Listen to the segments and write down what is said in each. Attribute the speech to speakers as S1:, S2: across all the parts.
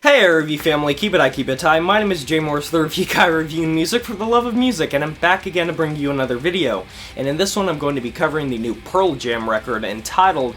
S1: Hey review family, keep it time. My name is Jay Morris, the review guy reviewing music for the love of music, and I'm back again to bring you another video. And in this one I'm going to be covering the new Pearl Jam record entitled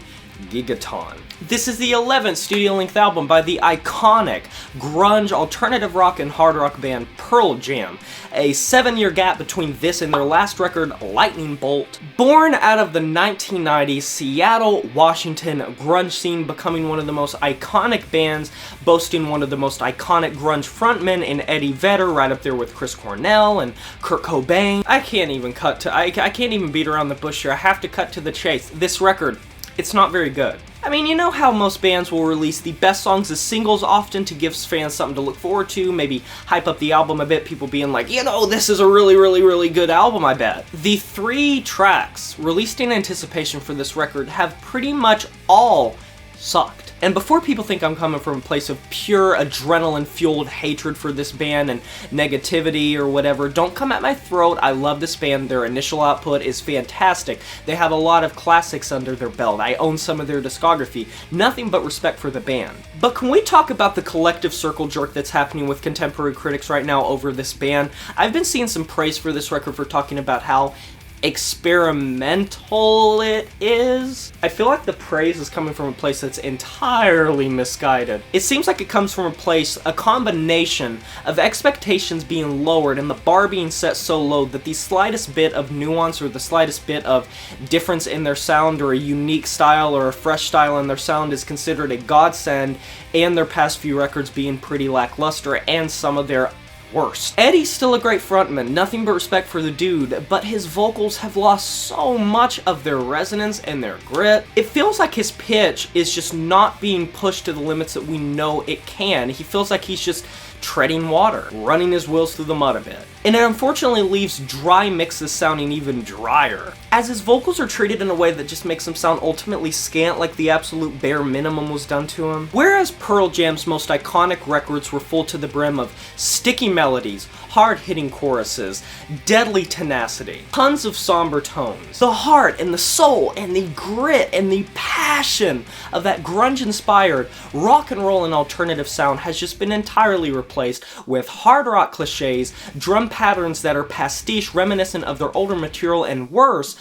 S1: Gigaton. This is the 11th studio-length album by the iconic grunge, alternative rock, and hard rock band Pearl Jam. A 7-year gap between this and their last record, Lightning Bolt. Born out of the 1990s Seattle, Washington grunge scene, becoming one of the most iconic bands, boasting one of the most iconic grunge frontmen in Eddie Vedder, right up there with Chris Cornell and Kurt Cobain. I can't even beat around the bush here. I have to cut to the chase. This record, it's not very good. I mean, you know how most bands will release the best songs as singles often to give fans something to look forward to, maybe hype up the album a bit, people being like, you know, this is a really good album, I bet. The 3 tracks released in anticipation for this record have pretty much all sucked. And before people think I'm coming from a place of pure adrenaline-fueled hatred for this band and negativity or whatever, don't come at my throat. I love this band. Their initial output is fantastic. They have a lot of classics under their belt. I own some of their discography. Nothing but respect for the band. But can we talk about the collective circle jerk that's happening with contemporary critics right now over this band? I've been seeing some praise for this record for talking about how experimental it is. I feel like the praise is coming from a place that's entirely misguided. It seems like it comes from a combination of expectations being lowered and the bar being set so low that the slightest bit of nuance or the slightest bit of difference in their sound or a unique style or a fresh style in their sound is considered a godsend, and their past few records being pretty lackluster and some of their worst. Eddie's still a great frontman, nothing but respect for the dude, but his vocals have lost so much of their resonance and their grit. It feels like his pitch is just not being pushed to the limits that we know it can. He feels like he's just treading water, running his wheels through the mud a bit. And it unfortunately leaves dry mixes sounding even drier, as his vocals are treated in a way that just makes him sound ultimately scant, like the absolute bare minimum was done to him. Whereas Pearl Jam's most iconic records were full to the brim of sticky melodies, hard-hitting choruses, deadly tenacity, tons of somber tones, the heart and the soul and the grit and the passion of that grunge-inspired rock and roll and alternative sound has just been entirely replaced with hard rock cliches, drum patterns that are pastiche reminiscent of their older material, and worse,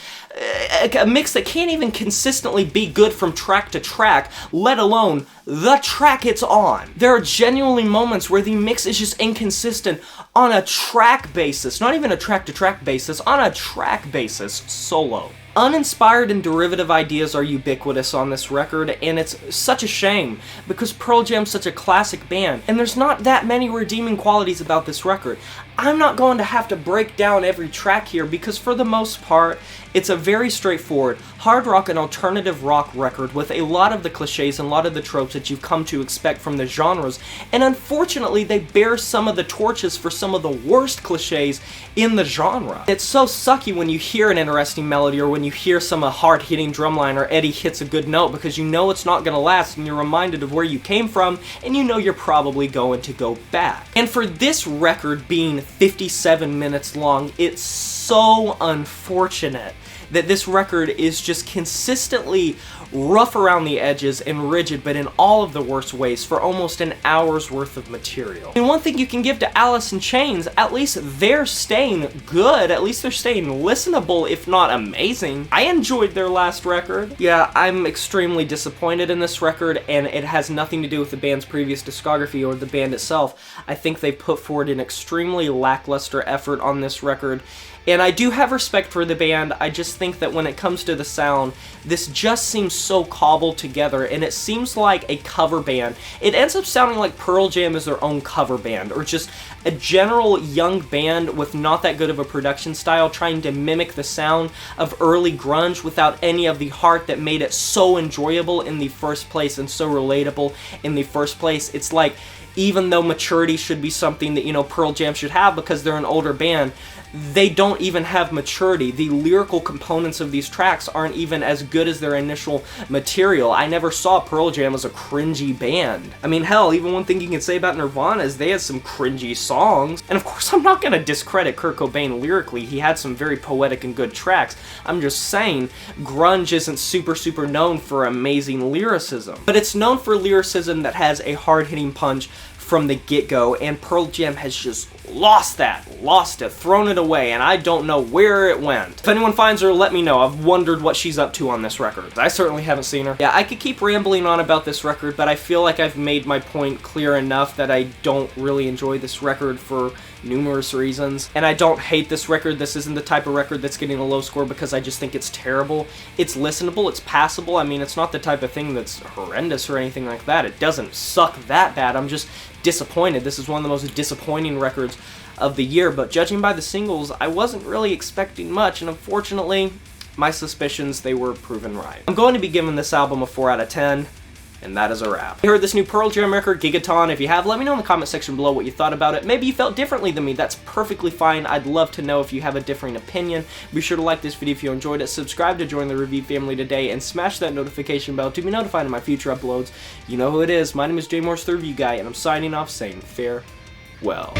S1: a mix that can't even consistently be good from track to track, let alone the track it's on. There are genuinely moments where the mix is just inconsistent on a track basis, not even a track to track basis, on a track basis solo. Uninspired and derivative ideas are ubiquitous on this record, and it's such a shame because Pearl Jam's such a classic band, and there's not that many redeeming qualities about this record. I'm not going to have to break down every track here because for the most part, it's a very straightforward hard rock and alternative rock record with a lot of the cliches and a lot of the tropes that you've come to expect from the genres, and unfortunately they bear some of the torches for some of the worst cliches in the genre. It's so sucky when you hear an interesting melody or when you hear some hard-hitting drumline or Eddie hits a good note because you know it's not going to last and you're reminded of where you came from and you know you're probably going to go back. And for this record being 57 minutes long, it's so unfortunate that this record is just consistently rough around the edges and rigid, but in all of the worst ways for almost an hour's worth of material. And one thing you can give to Alice in Chains, at least they're staying good, at least they're staying listenable, if not amazing. I enjoyed their last record. Yeah, I'm extremely disappointed in this record, and it has nothing to do with the band's previous discography or the band itself. I think they put forward an extremely lackluster effort on this record, and I do have respect for the band. I just think that when it comes to the sound, this just seems so cobbled together, and it seems like a cover band. It ends up sounding like Pearl Jam is their own cover band, or just a general young band with not that good of a production style trying to mimic the sound of early grunge without any of the heart that made it so enjoyable in the first place and so relatable in the first place. It's like, even though maturity should be something that, you know, Pearl Jam should have because they're an older band, they don't even have maturity. The lyrical components of these tracks aren't even as good as their initial material. I never saw Pearl Jam as a cringy band. I mean, hell, even one thing you can say about Nirvana is they had some cringy songs. And of course, I'm not gonna discredit Kurt Cobain lyrically. He had some very poetic and good tracks. I'm just saying, grunge isn't super known for amazing lyricism. But it's known for lyricism that has a hard-hitting punch from the get-go, and Pearl Jam has just lost it, thrown it away, and I don't know where it went. If anyone finds her, let me know. I've wondered what she's up to on this record. I certainly haven't seen her. Yeah, I could keep rambling on about this record, but I feel like I've made my point clear enough that I don't really enjoy this record for numerous reasons. And I don't hate this record. This isn't the type of record that's getting a low score because I just think it's terrible. It's listenable, it's passable. I mean, it's not the type of thing that's horrendous or anything like that. It doesn't suck that bad. I'm just disappointed. This is one of the most disappointing records of the year, but judging by the singles, I wasn't really expecting much, and unfortunately, my suspicions, they were proven right. I'm going to be giving this album a 4 out of 10, and that is a wrap. You heard this new Pearl Jam record, Gigaton. If you have, let me know in the comment section below what you thought about it. Maybe you felt differently than me. That's perfectly fine. I'd love to know if you have a differing opinion. Be sure to like this video if you enjoyed it, subscribe to join the review family today, and smash that notification bell to be notified of my future uploads. You know who it is. My name is J Morse, the Review Guy, and I'm signing off saying farewell.